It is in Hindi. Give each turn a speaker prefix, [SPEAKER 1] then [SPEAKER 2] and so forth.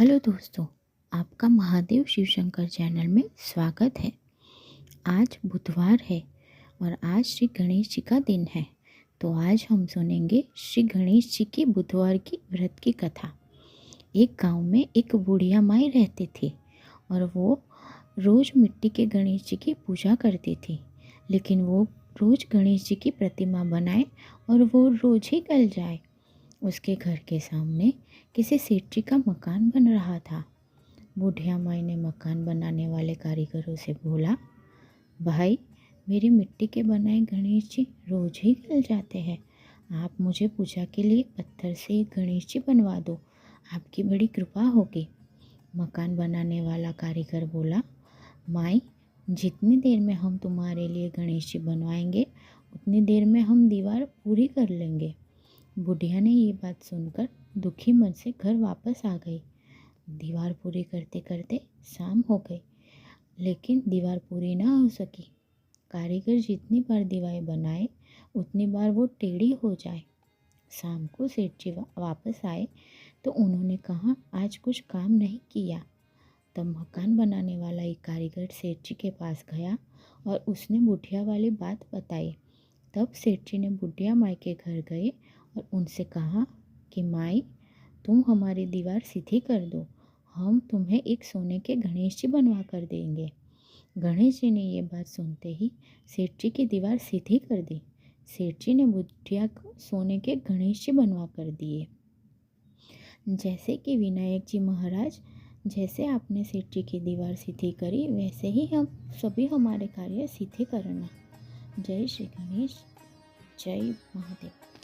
[SPEAKER 1] हेलो दोस्तों, आपका महादेव शिव शंकर चैनल में स्वागत है। आज बुधवार है और आज श्री गणेश जी का दिन है। तो आज हम सुनेंगे श्री गणेश जी की बुधवार की व्रत की कथा। एक गांव में एक बुढ़िया माई रहती थी और वो रोज़ मिट्टी के गणेश जी की पूजा करती थी। लेकिन वो रोज़ गणेश जी की प्रतिमा बनाए और वो रोज़ ही गल जाए। उसके घर के सामने किसी सेठ जी का मकान बन रहा था। बुढ़िया माई ने मकान बनाने वाले कारीगरों से बोला, भाई, मेरी मिट्टी के बनाए गणेश जी रोज ही गल जाते हैं। आप मुझे पूजा के लिए पत्थर से एक गणेश जी बनवा दो, आपकी बड़ी कृपा होगी। मकान बनाने वाला कारीगर बोला, माई, जितनी देर में हम तुम्हारे लिए गणेश जी बनवाएंगे उतनी देर में हम दीवार पूरी कर लेंगे। बुढ़िया ने ये बात सुनकर दुखी मन से घर वापस आ गई। दीवार पूरी करते करते शाम हो गई, लेकिन दीवार पूरी ना हो सकी। कारीगर जितनी बार दीवारें बनाए उतनी बार वो टेढ़ी हो जाए। शाम को सेठ जी वापस आए तो उन्होंने कहा, आज कुछ काम नहीं किया। तब मकान बनाने वाला एक कारीगर सेठ जी के पास गया और उसने बुढ़िया वाली बात बताई। तब सेठ जी ने बुढ़िया माई के घर गए और उनसे कहा कि माई, तुम हमारी दीवार सीधी कर दो, हम तुम्हें एक सोने के गणेश जी बनवा कर देंगे। गणेश जी ने ये बात सुनते ही सेठ जी की दीवार सीधी कर दी। सेठ जी ने बुढ़िया को सोने के गणेश जी बनवा कर दिए। जैसे कि विनायक जी महाराज, जैसे आपने सेठ जी की दीवार सीधी करी वैसे ही हम सभी हमारे कार्य सीधे करना। जय श्री गणेश, जय महादेव।